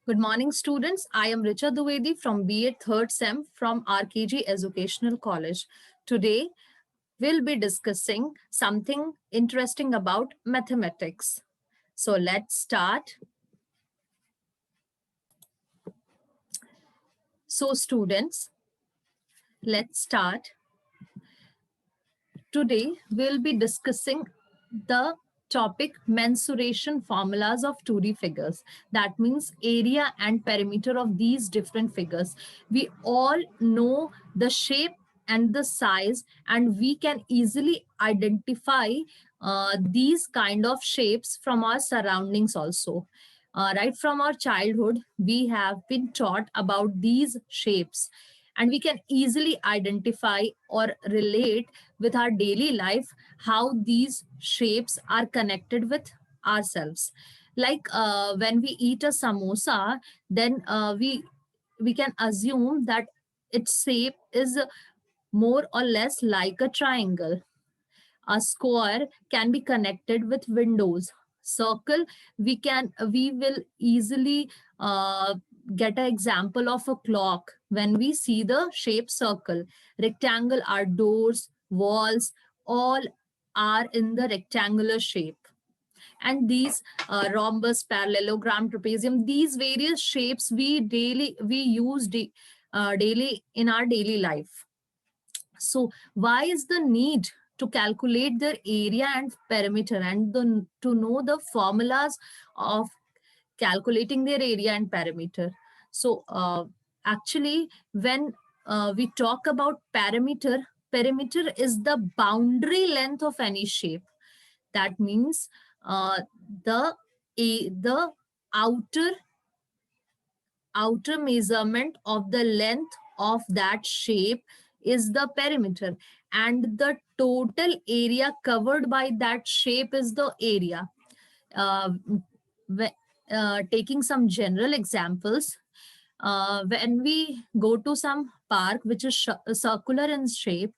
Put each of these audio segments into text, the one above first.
Good morning, students. I am Richa Duvedi from BA 3rd SEM from RKG Educational College. Today, we'll be discussing something interesting about mathematics. So let's start. So students, let's start. Today, we'll be discussing the topic mensuration formulas of 2D figures. That means area and perimeter of these different figures. We all know the shape and the size, and we can easily identify these kind of shapes from our surroundings also. Right from our childhood, we have been taught about these shapes, and we can easily identify or relate with our daily life how these shapes are connected with ourselves. Like when we eat a samosa, then we can assume that its shape is more or less like a triangle. A square can be connected with windows. Circle, we will easily get an example of a clock when we see the shape circle. Rectangle are doors, walls, all are in the rectangular shape. And these rhombus, parallelogram, trapezium, these various shapes we use daily in our daily life. So why is the need to calculate their area and perimeter, and to know the formulas of calculating their area and perimeter? So actually, when we talk about perimeter is the boundary length of any shape. That means uh, the the outer outer measurement of the length of that shape is the perimeter, and the total area covered by that shape is the area. uh, Taking some general examples, when we go to some park which is circular in shape,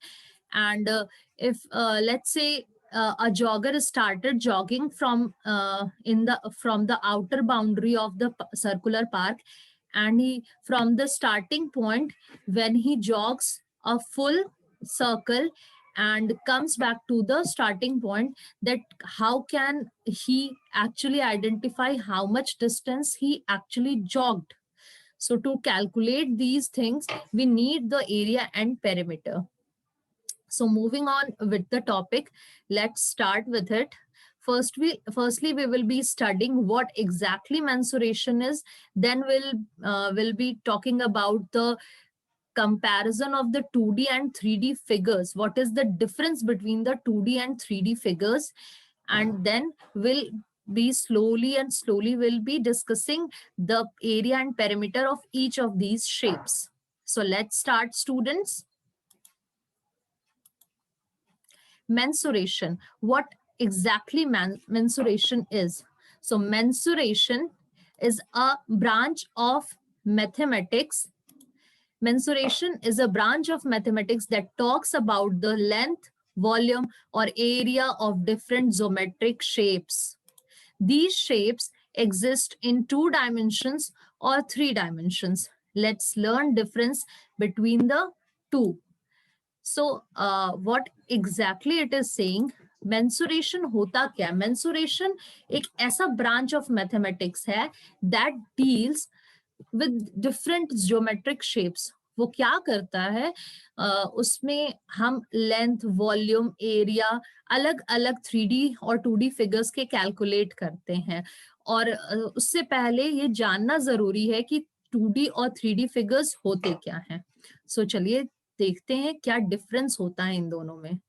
and if let's say a jogger started jogging from the outer boundary of the circular park, and he from the starting point, when he jogs a full circle and comes back to the starting point, that how can he actually identify how much distance he actually jogged? So to calculate these things, we need the area and perimeter. So moving on with the topic, let's start with it. Firstly, we will be studying what exactly mensuration is. Then we'll be talking about the comparison of the 2D and 3D figures. What is the difference between the 2D and 3D figures? And then we'll be discussing the area and perimeter of each of these shapes. So let's start, students. Mensuration. What exactly mensuration is? So mensuration is a branch of mathematics. Mensuration is a branch of mathematics that talks about the length, volume, or area of different geometric shapes. These shapes exist in 2 dimensions or 3 dimensions. Let's learn difference between the two. So what exactly it is saying? Mensuration होता क्या? Mensuration एक ऐसा branch of mathematics है that deals with different geometric shapes. वो क्या करता है? उसमें हम लेंथ, वॉल्यूम, एरिया अलग अलग 3D और 2D फिगर्स के कैलकुलेट करते हैं. और उससे पहले ये जानना जरूरी है कि 2D और 3D फिगर्स होते क्या हैं. सो चलिए देखते हैं क्या डिफरेंस होता है इन दोनों में.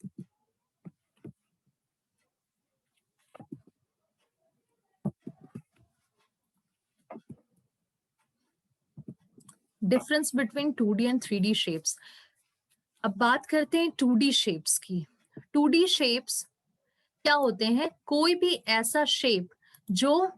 Difference between 2D and 3D shapes. अब बात करते हैं 2D शेप्स की. 2D शेप्स क्या होते हैं? कोई भी ऐसा शेप जो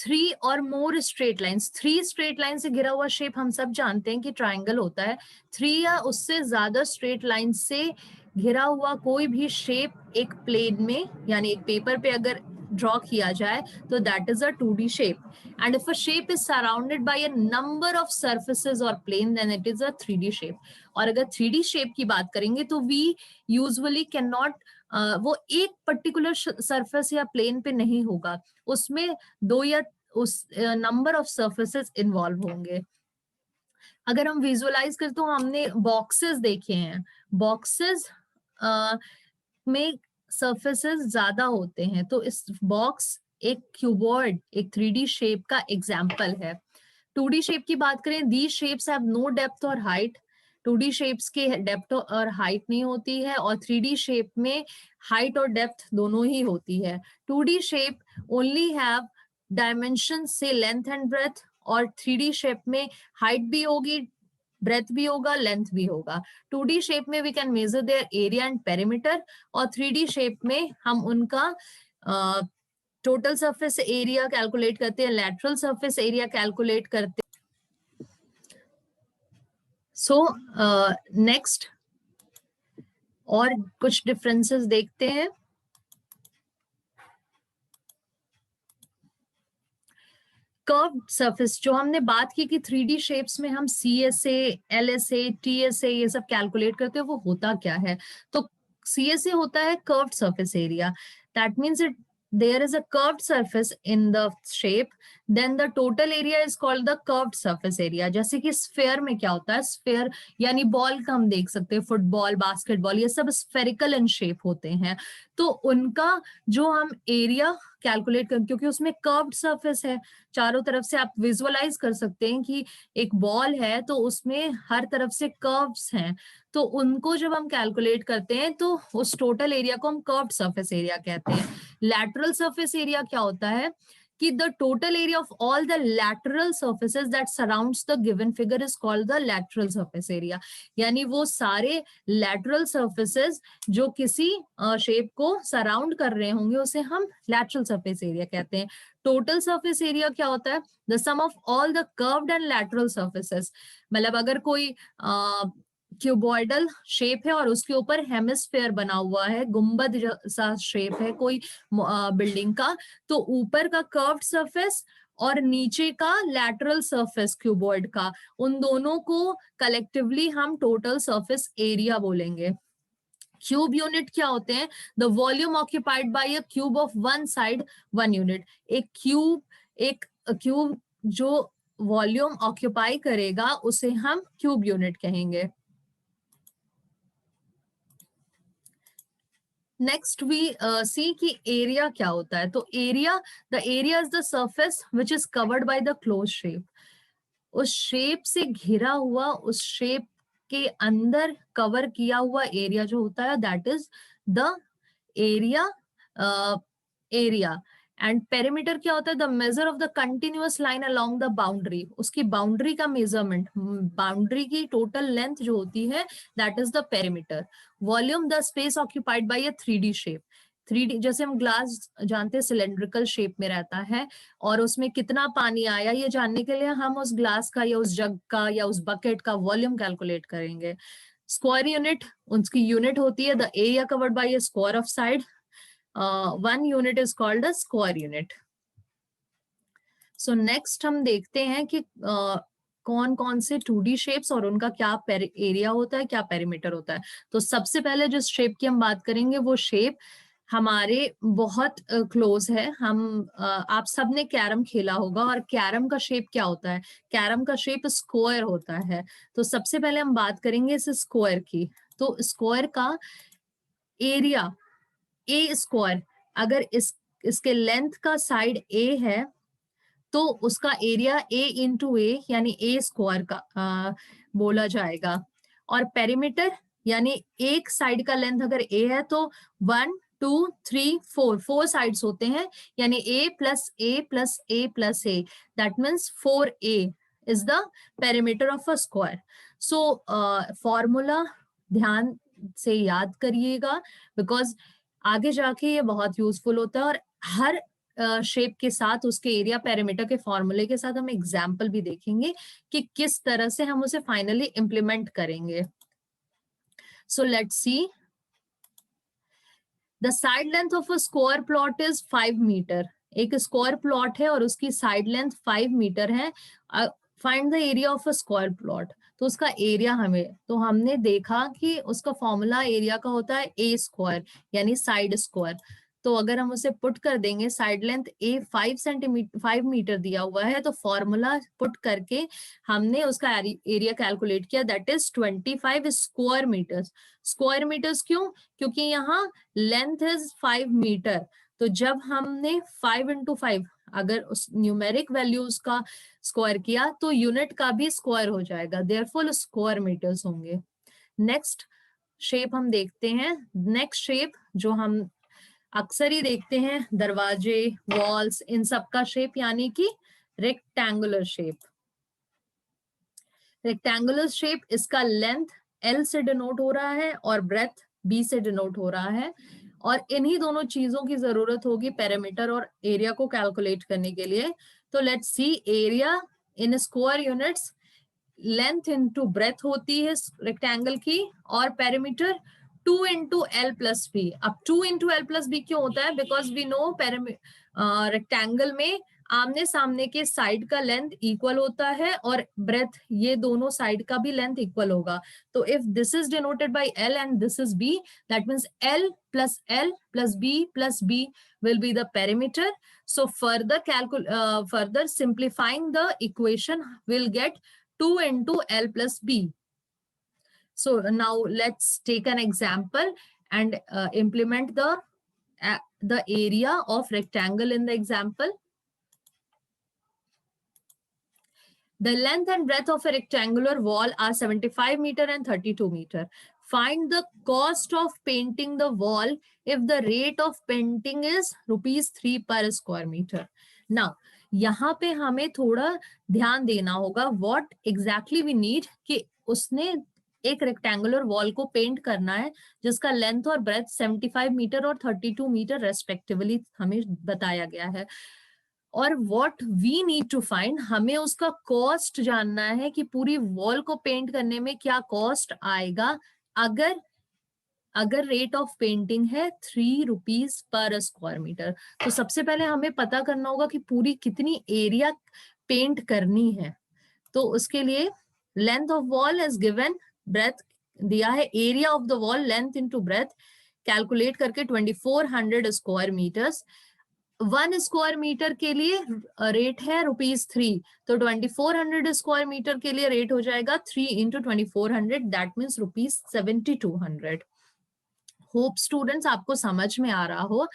3 स्ट्रेट लाइंस, 3 स्ट्रेट लाइन से घिरा हुआ शेप हम सब जानते हैं कि ट्राइंगल होता है. 3 या उससे ज्यादा स्ट्रेट लाइन से घिरा हुआ कोई भी शेप एक प्लेन में यानी एक पेपर पे अगर ड्रॉ किया जाए तो that is a 2D shape. And if a shape is surrounded by a number of surfaces और plane then it is a 3D shape. और अगर 3D शेप की बात करेंगे तो वी यूजुअली कैन नॉट, वो एक पर्टिकुलर सरफेस या प्लेन पे नहीं होगा, उसमें दो या उस नंबर ऑफ सर्फेसेस इन्वॉल्व होंगे. अगर हम विजुअलाइज करते तो हमने बॉक्सेस देखे हैं, बॉक्सेस में सरफेसेस ज्यादा होते हैं, तो इस बॉक्स एक क्यूबॉइड एक 3D शेप का एग्जाम्पल है. 2D शेप की बात करें, दी शेप्स हैव नो डेप्थ और हाइट. 2D शेप्स के डेप्थ और हाइट नहीं होती है, और 3D शेप में हाइट और डेप्थ दोनों ही होती है. 2D shape only have dimension से लेंथ एंड ब्रेथ, और 3D शेप में हाइट भी होगी, ब्रेथ भी होगा, लेंथ भी होगा. 2D शेप में we can measure their area and perimeter, और 3D शेप में हम उनका टोटल सरफेस एरिया कैलकुलेट करते हैं, लैटरल सरफेस एरिया कैलकुलेट करते हैं. सो नेक्स्ट और कुछ डिफरेंसेस देखते हैं. कर्व सरफेस जो हमने बात की कि 3D शेप्स में हम CSA, LSA, TSA ये सब कैलकुलेट करते हैं, वो होता क्या है? तो CSA होता है curved surface area. That means it there is a curved surface in the shape, then the total area is called the curved surface area. जैसे कि स्फेयर में क्या होता है, स्फेयर यानी बॉल का हम देख सकते हैं, फुटबॉल, बास्केटबॉल, ये सब स्फेरिकल इन शेप होते हैं. तो उनका जो हम एरिया कैलकुलेट कर, क्योंकि उसमें कर्व्ड सरफेस है, चारों तरफ से आप विजुअलाइज कर सकते हैं कि एक बॉल है तो उसमें हर तरफ से कर्व्स हैं, तो उनको जब हम कैलकुलेट करते हैं तो उस टोटल एरिया को हम कर्व्ड सरफेस एरिया कहते हैं. लैटरल सरफेस एरिया क्या होता है कि the total area of all the lateral surfaces that surrounds the given figure is called the lateral surface area. यानी वो सारे lateral surfaces जो किसी शेप को सराउंड कर रहे होंगे उसे हम lateral surface area कहते हैं. टोटल सरफेस एरिया क्या होता है? The sum of all the curved and lateral surfaces. मतलब अगर कोई क्यूबॉइडल शेप है और उसके ऊपर हेमिस्फेयर बना हुआ है, गुंबद सा शेप है कोई बिल्डिंग का, तो ऊपर का कर्व्ड सरफेस और नीचे का लैटरल सरफेस क्यूबॉइड का, उन दोनों को कलेक्टिवली हम टोटल सरफेस एरिया बोलेंगे. क्यूब यूनिट क्या होते हैं? The volume occupied by a cube of one side 1 unit. एक क्यूब जो वॉल्यूम ऑक्यूपाई करेगा उसे हम क्यूब यूनिट कहेंगे. नेक्स्ट वी सी कि एरिया क्या होता है. तो area, the area is the surface which is covered by the close shape. उस शेप से घिरा हुआ, उस शेप के अंदर कवर किया हुआ एरिया जो होता है that is the area. Area and perimeter क्या होता है? The measure of the continuous line along the boundary. उसकी बाउंड्री का मेजरमेंट, बाउंड्री की टोटल लेंथ जो होती है that is the perimeter. Volume, the space occupied by a 3D shape. 3D जैसे हम ग्लास जानते हैं सिलेंड्रिकल शेप में रहता है, और उसमें कितना पानी आया ये जानने के लिए हम उस ग्लास का या उस जग का या उस बकेट का वॉल्यूम कैलकुलेट करेंगे. स्क्वायर यूनिट, उसकी यूनिट होती है the area covered by a square of side. 1 unit is called a square unit. So next हम देखते हैं कि कौन कौन से 2D शेप्स और उनका क्या एरिया होता है, क्या पेरीमीटर होता है. तो सबसे पहले जिस शेप की हम बात करेंगे वो शेप हमारे बहुत क्लोज है. आप सबने कैरम खेला होगा, और कैरम का शेप क्या होता है? कैरम का शेप स्क्वायर होता है. तो सबसे पहले हम बात करेंगे इस स्क्वायर की. तो स्क्वायर का एरिया ए स्क्वायर, अगर इसके लेंथ का साइड ए है तो उसका एरिया ए इंटू ए यानी ए स्क्वायर का बोला जाएगा. और पेरीमीटर यानी एक साइड का लेंथ अगर ए है तो 1 2 3 4 साइड्स होते हैं, यानी A plus A plus A plus A, that means 4a is the perimeter of a square. So formula ध्यान से याद करिएगा, बिकॉज आगे जाके ये बहुत यूजफुल होता है. और हर शेप के साथ उसके एरिया पेरीमीटर के फॉर्मूले के साथ हम एग्जाम्पल भी देखेंगे कि किस तरह से हम उसे फाइनली इंप्लीमेंट करेंगे. So let's see. The side length of a square plot is 5 metre. एक स्क्वायर प्लॉट है और उसकी साइड लेंथ 5 मीटर है। Find the area of a square plot, तो उसका एरिया हमें, तो हमने देखा कि उसका फॉर्मूला एरिया का होता है ए स्क्वायर यानी साइड स्क्वायर। तो अगर हम उसे पुट कर देंगे, साइड लेंथ ए 5 मीटर दिया हुआ है, तो फॉर्मूला पुट करके हमने उसका एरिया कैलकुलेट किया, that is 25 square metres. Square metres क्यों? क्योंकि यहाँ लेंथ इज 5 मीटर, तो जब हमने 5 इंटू 5 अगर उस न्यूमेरिक वैल्यूज का स्क्वायर किया तो यूनिट का भी स्क्वायर हो जाएगा, देयरफॉर स्क्वायर मीटर्स होंगे। नेक्स्ट शेप हम देखते हैं। नेक्स्ट शेप जो हम अक्सर ही देखते हैं, दरवाजे, वॉल्स, इन सब का शेप यानी कि रेक्टेंगुलर शेप। रेक्टेंगुलर शेप, इसका लेंथ L से डिनोट हो रहा है और ब्रेथ B से डिनोट हो रहा है, और इन्हीं दोनों चीजों की जरूरत होगी पेरीमीटर और एरिया को कैलकुलेट करने के लिए। तो let's see, area in square units, length into breadth होती है रेक्टेंगल की, और perimeter 2 into L plus B. अब 2 इंटू एल प्लस बी क्यों होता है? बिकॉज वी नो रेक्टेंगल में आमने सामने के साइड का लेंथ इक्वल होता है और ब्रेथ, ये दोनों साइड का भी लेंथ इक्वल होगा। तो if this is denoted by L and this is B, that means L plus B will be the perimeter. So further simplifying the equation, will get 2 into L plus B. So now let's take an example and implement the area of rectangle in the example. The length and breadth of a rectangular wall are 75 meter and 32 meter. Find the cost of painting the wall if the rate of painting is ₹3 per square meter. Now, यहाँ पे हमें थोड़ा ध्यान देना होगा what exactly we need, कि उसने एक रेक्टेंगुलर वॉल को पेंट करना है जिसका लेंथ और ब्रेथ 75 मीटर और 32 मीटर रेस्पेक्टिवली हमें बताया गया है। और what we need to find, हमें उसका कॉस्ट जानना है कि पूरी वॉल को पेंट करने में क्या कॉस्ट आएगा अगर रेट ऑफ पेंटिंग है ₹3 पर स्क्वायर मीटर। तो सबसे पहले हमें पता करना होगा कि पूरी कितनी एरिया पेंट करनी है। तो उसके लिए length of wall is given, breadth दिया है, area of the wall length into breadth calculate करके 2400 स्क्वायर मीटर्स। 1 स्क्वायर मीटर के लिए रेट है ₹3, तो 2400 स्क्वायर मीटर के लिए रेट हो जाएगा 3 into 2400, that means ₹7200। Hope students आपको समझ में आ रहा हो,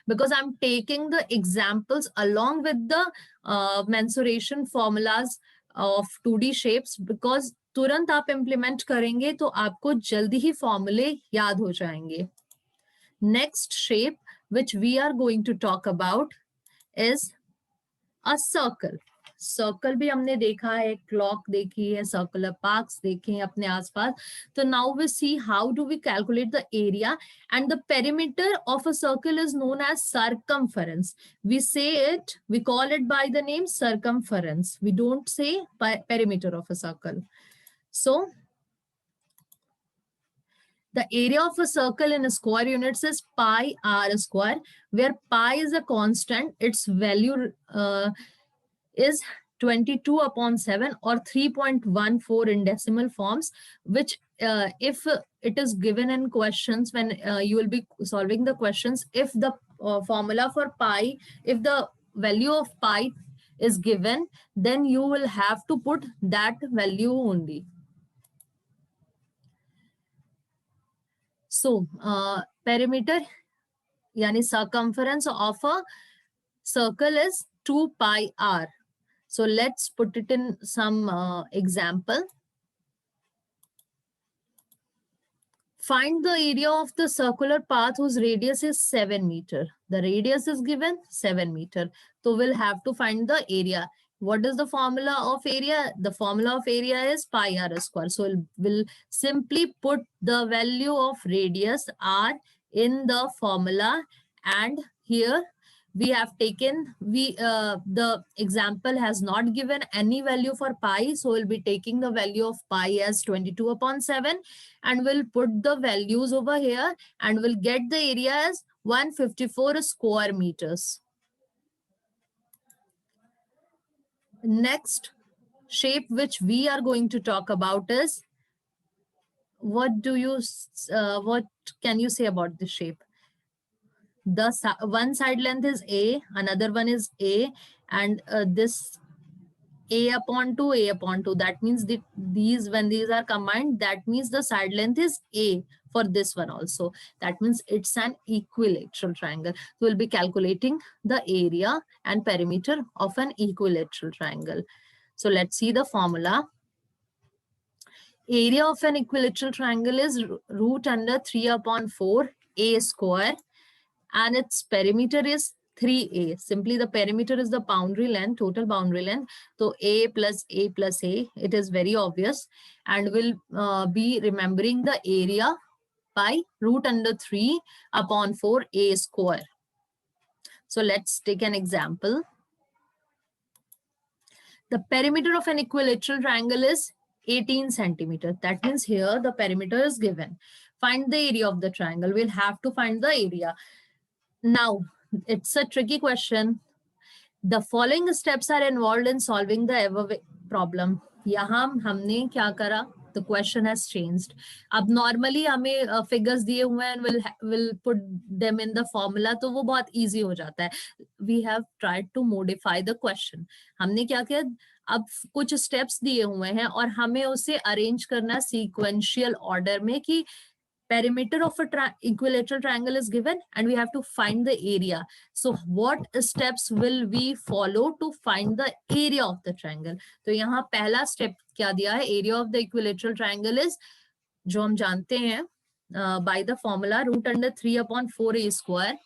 because I am taking the examples along with the mensuration formulas of 2D shapes, because तुरंत आप इम्प्लीमेंट करेंगे तो आपको जल्दी ही फॉर्मूले याद हो जाएंगे। Next shape which we are going to talk about is a circle. Circle भी हमने देखा है, क्लॉक देखी है, सर्कुलर पार्क्स देखे हैं अपने आसपास। तो now we see how do we calculate the area, and the perimeter of a circle is known as circumference. We say it, we call it by the name circumference. We don't say perimeter of a circle. So the area of a circle in square units is pi r square, where pi is a constant. Its value is 22/7 or 3.14 in decimal forms, which if it is given in questions, when you will be solving the questions, if the formula for pi, if the value of pi is given, then you will have to put that value only. So perimeter yani circumference of a circle is 2 pi r. So let's put it in some example. Find the area of the circular path whose radius is 7 meter. The radius is given 7 meter. So we'll have to find the area. What is the formula of area? The formula of area is pi r square. So we'll simply put the value of radius r in the formula, and here we have taken, the example has not given any value for pi, so we'll be taking the value of pi as 22/7, and we'll put the values over here, and we'll get the area as 154 square meters. Next shape which we are going to talk about is, what can you say about this shape? One side length is A, another one is A, and this A upon 2, A upon 2. That means these, when these are combined, that means the side length is A for this one also. That means it's an equilateral triangle. So we'll be calculating the area and perimeter of an equilateral triangle. So let's see the formula. Area of an equilateral triangle is root under 3 upon 4 A square, and its perimeter is 3A. Simply the perimeter is the boundary length, total boundary length. So A plus A plus A, it is very obvious. And we'll be remembering the area by root under 3 upon 4 A square. So let's take an example. The perimeter of an equilateral triangle is 18 centimeter. That means here the perimeter is given. Find the area of the triangle. We'll have to find the area. Now, it's a tricky question. The following steps are involved in solving the above problem. यहाँ हमने क्या करा? The question has changed. अब normally हमें figures दिए हुए हैं and we'll put them in the formula, तो वो बहुत easy हो जाता है. We have tried to modify the question. हमने क्या किया? अब कुछ steps दिए हुए हैं और हमें उसे arrange करना sequential order में कि perimeter of a equilateral triangle is given and we have to find the area. So what steps will we follow to find the area of the triangle? तो यहाँ पहला step क्या दिया है? Area of the equilateral triangle is, जो हम जानते हैं by the formula root under 3 upon 4A square.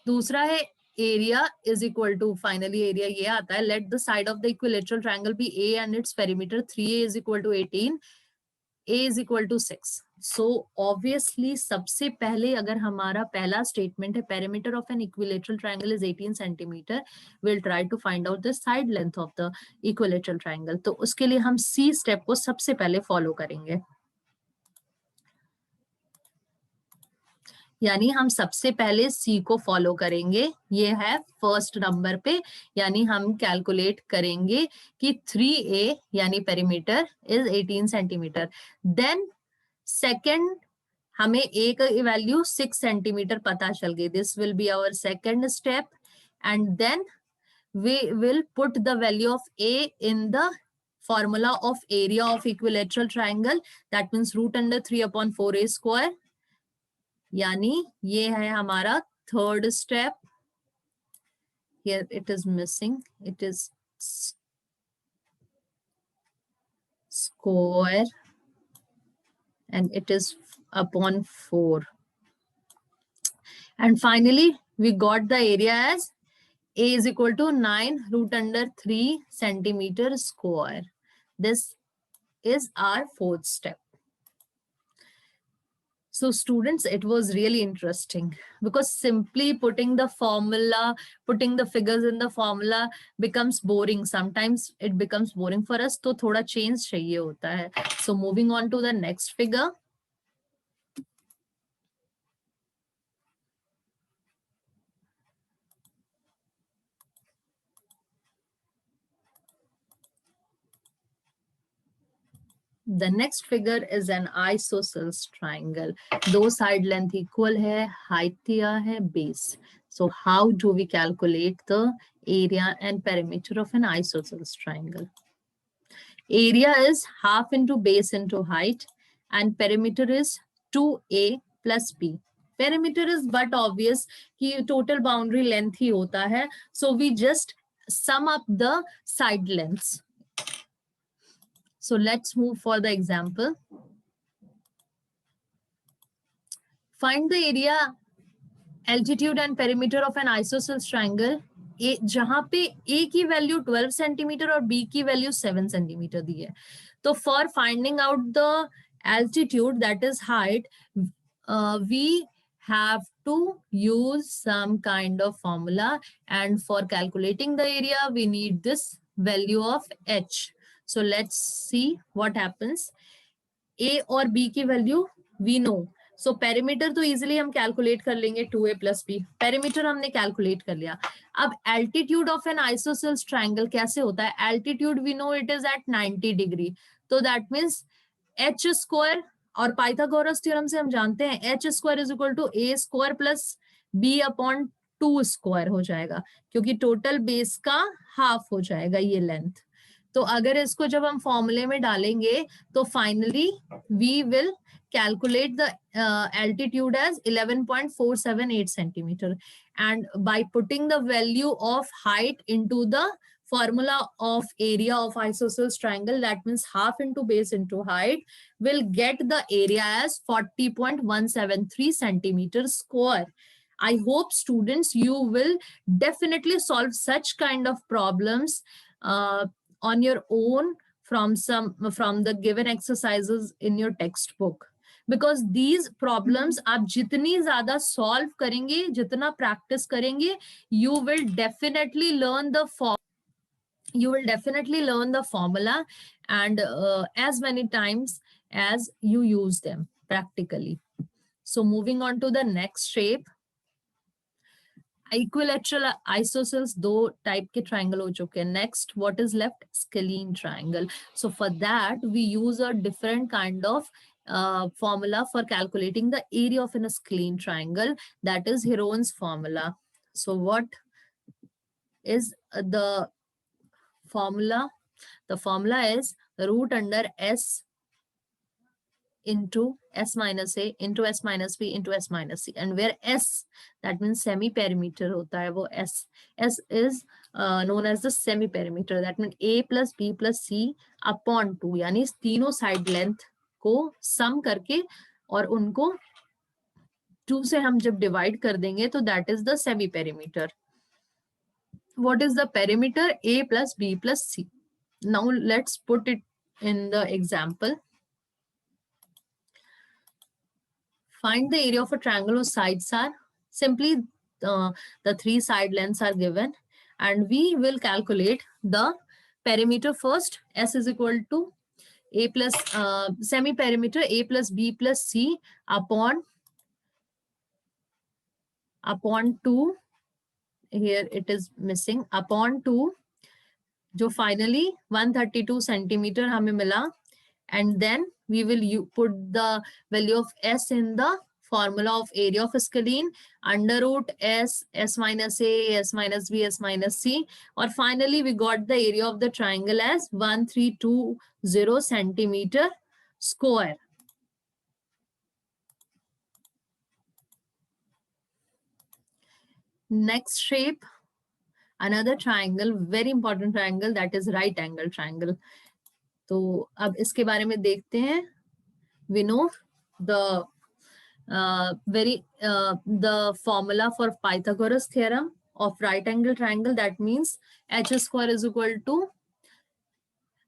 दूसरा है area is equal to, finally area ये आता है, let the side of the equilateral triangle be A and its perimeter 3A is equal to 18. A is equal to 6. So obviously सबसे पहले अगर हमारा पहला statement है perimeter of an equilateral triangle is 18 centimeter, we'll try to find out the side length of the equilateral triangle. तो उसके लिए हम C step को सबसे पहले follow करेंगे. यानी हम सबसे पहले C को फॉलो करेंगे. ये है फर्स्ट नंबर पे, यानी हम कैलकुलेट करेंगे कि 3A यानी perimeter is 18 centimeter. Then second, हमें A का वैल्यू 6 सेंटीमीटर पता चल गई. This will be our second step and then we will put the value of A in the formula of area of equilateral triangle. That means root under 3 upon 4A square. यानी ये है हमारा third step. Here it is missing. It is square and it is upon 4. And finally, we got the area as A is equal to 9 root under 3 centimeter square. This is our fourth step. So students, it was really interesting because simply putting the formula, putting the figures in the formula becomes boring. Sometimes it becomes boring for us. तो थोड़ा change चाहिए होता है. So moving on to the next figure. The next figure is an isosceles triangle. दो side length equal है, height दिया है, base. So how do we calculate the area and perimeter of an isosceles triangle? Area is half into base into height and perimeter is 2A plus B. Perimeter is but obvious कि total boundary length ही होता है. So we just sum up the side lengths. So let's move for the example. Find the area, altitude and perimeter of an isosceles triangle. जहां पे A की value 12 centimetre और B की value 7 centimetre दी है. तो for finding out the altitude, that is height, we have to use some kind of formula, and for calculating the area we need this value of H. So let's see what happens. A और B की value we know. So perimeter तो easily हम calculate कर लेंगे 2a + b, perimeter हमने calculate कर लिया। अब altitude of an isosceles triangle कैसे होता है? Altitude we know it is at 90 degree, तो दैट मीन्स एच स्क्वायर, और पाइथागोरस थ्योरम से हम जानते हैं H square is equal to A square plus B upon 2 square हो जाएगा, क्योंकि टोटल बेस का हाफ हो जाएगा ये लेंथ। तो अगर इसको जब हम फॉर्मूले में डालेंगे तो finally we will calculate the altitude as 11.478 centimeter, and by putting the value of height into the formula of area of isosceles triangle, that means half into base into height, will get the area as 40.173 centimeter square. I hope students you will definitely solve such kind of problems on your own from the given exercises in your textbook, because these problems आप जितनी ज्यादा solve करेंगे, जितना practice करेंगे, you will definitely learn the formula and as many times as you use them practically. So moving on to the next shape, equilateral isosceles दो type के triangle हो चुके हैं। Next what is left? Scalene triangle. So for that we use a different kind of formula for calculating the area of a scalene triangle, that is Heron's formula. So what is the formula? The formula is root under s into s minus a into s minus b into s minus c, and where s that means semi perimeter hota hai, wo s is known as the semi perimeter, that means a plus b plus c upon 2, यानी तीनों side length को सम करके और उनको 2 से हम जब divide कर देंगे तो that is the semi perimeter. What is the perimeter? A plus b plus c. Now let's put it in the example. Find the area of a triangle whose sides are simply the 3 side lengths are given, and we will calculate the perimeter first. S is equal to a plus semi perimeter a plus b plus c upon 2. Here it is missing, upon 2, जो finally 132 centimeter हमें मिला, and then we will put the value of s in the formula of area of a scalene, under root s, s minus a, s minus b, s minus c, or finally we got the area of the triangle as 1320 centimeter square. Next shape, another triangle, very important triangle, that is right angle triangle. तो अब इसके बारे में देखते हैं. We know the the formula for Pythagoras theorem of right angle triangle, that means h square is equal to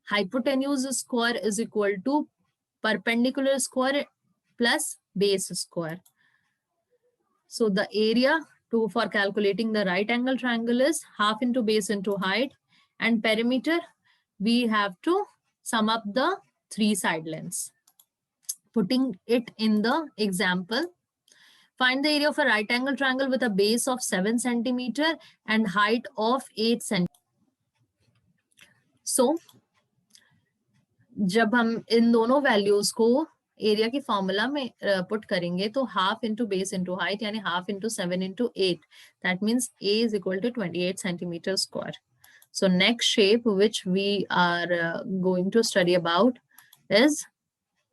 hypotenuse square is equal to perpendicular square plus base square. So the area for calculating the right angle triangle is half into base into height, and perimeter we have to sum up the 3 side lengths. Putting it in the example, find the area of a right angle triangle with a base of 7 centimeter and height of 8 centimeter. So जब हम इन दोनों values को area की formula में put करेंगे तो half into base into height, यानी half into 7 into 8, that means a is equal to 28 centimeter square. So next shape which we are going to study about is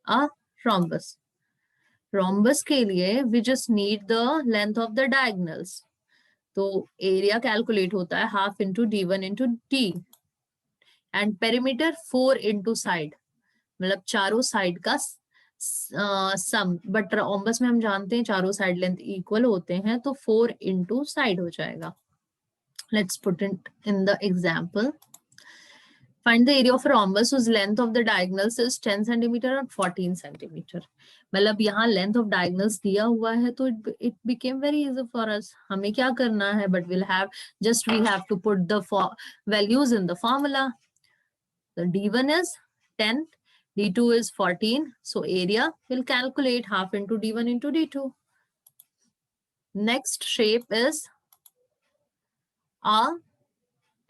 a rhombus. Rhombus के लिए we just need the length of the diagonals. तो area calculate होता है half into d1 into d, and perimeter 4 into side, मतलब चारों side का सम, but rhombus में हम जानते हैं चारों साइड लेंथ इक्वल होते हैं, तो 4 इंटू साइड हो जाएगा. Let's put it in the example. Find the area of a rhombus whose length of the diagonals is 10 centimeter and 14 centimeter. मतलब यहाँ length of diagonals दिया हुआ है, तो it became very easy for us. हमें क्या करना है, but we have to put the values in the formula. The d1 is 10 D2 is 14. So area will calculate half into D1 into D2. Next shape is a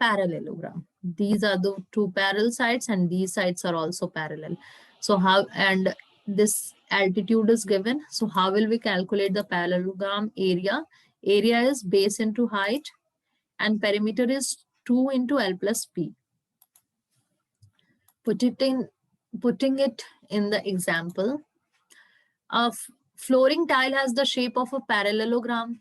parallelogram. These are the two parallel sides and these sides are also parallel. So how, and this altitude is given. So how will we calculate the parallelogram area? Area is base into height and perimeter is 2 into L plus P. Putting it in the example, a flooring tile has the shape of a parallelogram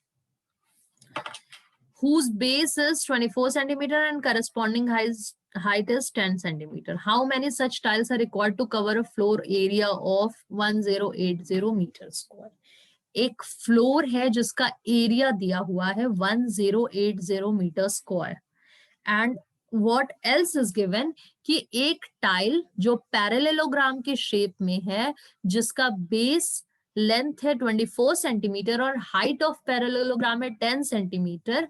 whose base is 24 centimeter and corresponding height is 10 centimeter. How many such tiles are required to cover a floor area of 1080 meter square? एक floor है जिसका area दिया हुआ है 1080 meter square and what else is given कि एक tile जो parallelogram के शेप में है जिसका बेस लेंथ है 24 सेंटीमीटर और हाइट ऑफ पैरेललोग्राम है 10 सेंटीमीटर,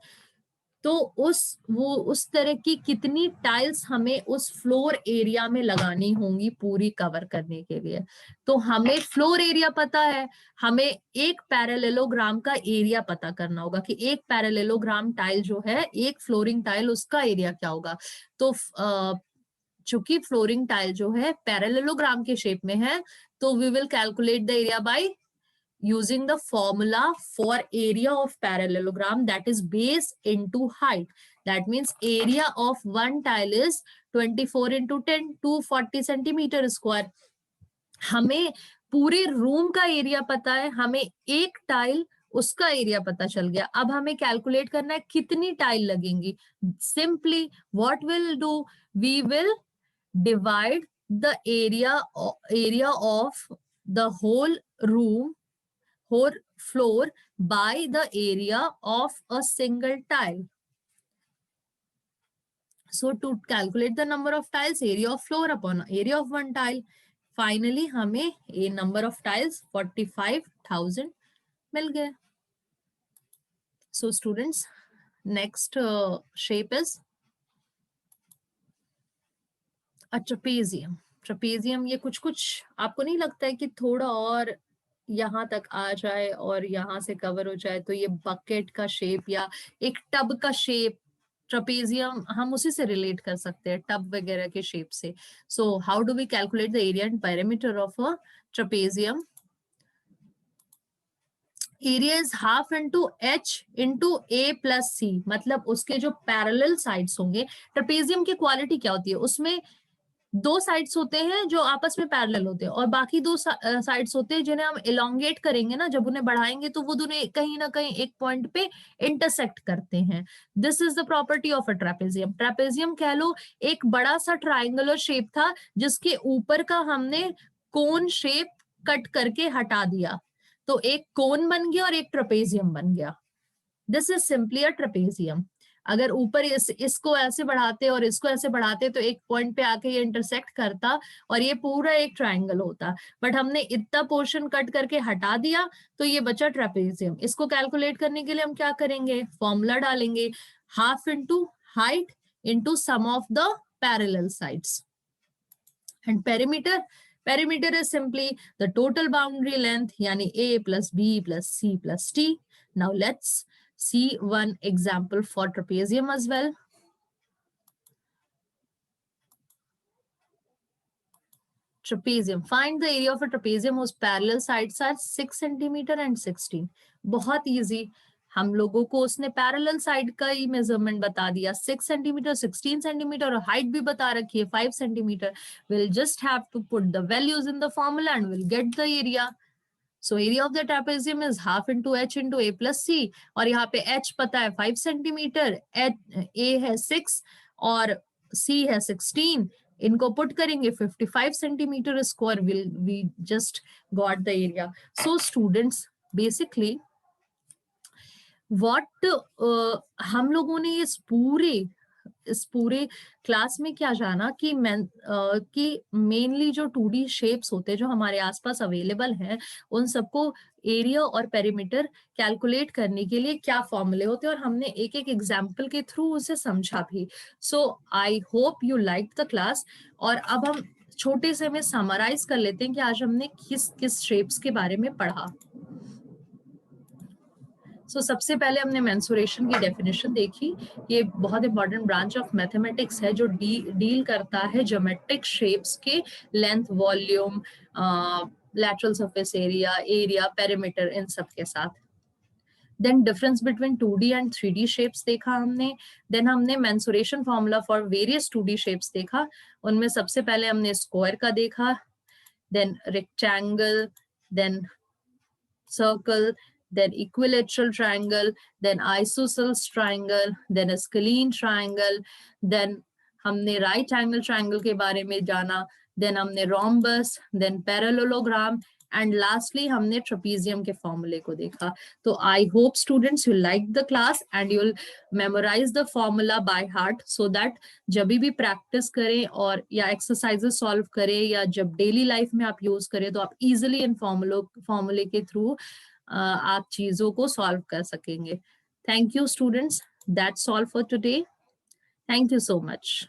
तो उस तरह की कितनी टाइल्स हमें उस फ्लोर एरिया में लगानी होंगी पूरी कवर करने के लिए? तो हमें फ्लोर एरिया पता है, हमें एक पैरेललोग्राम का एरिया पता करना होगा कि एक पैरेललोग्राम टाइल जो है, एक फ्लोरिंग टाइल, उसका एरिया क्या होगा। तो चूंकि फ्लोरिंग टाइल जो है पैरेललोग्राम के शेप में है, तो we will calculate the area by using the formula for area of parallelogram, that is base into height. That means area of one tile is 24 into 10, 240 centimeter square. हमें पूरे room का area पता है, हमें एक टाइल उसका area पता चल गया। अब हमें कैलकुलेट करना है कितनी टाइल लगेंगी। Simply what will do, we will divide the area of the whole room, whole floor by the area of a single tile. So to calculate the number of tiles, area of floor upon area of one tile, finally हमें a number of tiles 45,000 मिल गए. So students, next shape is a trapezium. Trapezium ये कुछ आपको नहीं लगता है कि थोड़ा और यहाँ तक आ जाए और यहाँ से कवर हो जाए तो ये बकेट का शेप या एक टब का शेप, ट्रपेजियम हम उसी से रिलेट कर सकते हैं, टब वगैरह के शेप से. So how do we calculate the area and perimeter of a trapezium? Area is half into H into A plus C, मतलब उसके जो पैरेलल साइड्स होंगे. ट्रपेजियम की क्वालिटी क्या होती है, उसमें दो साइड्स होते हैं जो आपस में पैरेलल होते हैं और बाकी दो साइड्स होते हैं जिन्हें हम इलोंगेट करेंगे ना, जब उन्हें बढ़ाएंगे तो वो दोनों कहीं ना कहीं एक पॉइंट पे इंटरसेक्ट करते हैं. This is the property of a trapezium. Trapezium कह लो एक बड़ा सा ट्राइंगुलर शेप था जिसके ऊपर का हमने कोन शेप कट करके हटा दिया, तो एक कोन बन गया और एक ट्रेपेजियम बन गया. This is simply a trapezium. अगर ऊपर इसको ऐसे बढ़ाते और इसको ऐसे बढ़ाते तो एक पॉइंट पे आके ये इंटरसेक्ट करता और ये पूरा एक ट्रायंगल होता, बट हमने इतना पोर्शन कट करके हटा दिया तो ये बचा ट्रेपेजियम. इसको कैलकुलेट करने के लिए हम क्या करेंगे, फॉर्मूला डालेंगे, half into height into sum of the parallel sides. And perimeter is simply the total boundary length, yani A plus B plus C plus T. Now let's see one example for trapezium as well. Trapezium. Find the area of a trapezium whose parallel sides are 6 centimeter and 16. बहुत easy. हम लोगों को उसने parallel side का ही measurement बता दिया, 6 centimetre, 16 centimetre और height भी बता रखी है 5 centimetre. Will just have to put the values in the formula and will get the area. So area of the trapezium is half into H into A plus C, और यहाँ पे H पता है 5 centimetre, ए है 6 और सी है 16. इनको put करेंगे 55 centimeter square, will we just got the area. So students, basically what हम लोगों ने इस पूरे क्लास में क्या जाना कि मेनली जो 2D शेप्स होते हैं जो हमारे आसपास अवेलेबल हैं, उन सबको एरिया और पेरीमीटर कैलकुलेट करने के लिए क्या फॉर्मूले होते हैं, और हमने एक एक एग्जाम्पल के थ्रू उसे समझा भी. So I hope you like the class. और अब हम छोटे से में समराइज कर लेते हैं कि आज हमने किस किस शेप्स के बारे में पढ़ा। सबसे पहले हमने मेंसुरेशन की डेफिनेशन देखी। ये बहुत इंपॉर्टेंट ब्रांच ऑफ मैथमेटिक्स है जो डील करता है ज्योमेट्रिक शेप्स के length, volume, lateral surface area, perimeter, इन सब के साथ। Then difference between 2D and 3D shapes देखा हमने। देन हमने mensuration formula for various 2D shapes देखा। उनमें सबसे पहले हमने स्क्वायर का देखा, then rectangle, then circle, then equilateral triangle, then isosceles triangle, then a scalene triangle, then हमने right angle triangle के बारे में जाना, then हमने rhombus, then parallelogram, and lastly हमने trapezium के formula को देखा। तो I hope students you like the class and you'll memorize the formula by heart so that जब भी practice करें और या exercises solve करें या जब daily life में आप use करें तो आप easily इन formula के through आप चीजों को सॉल्व कर सकेंगे। Thank you students, that's all for today. Thank you so much.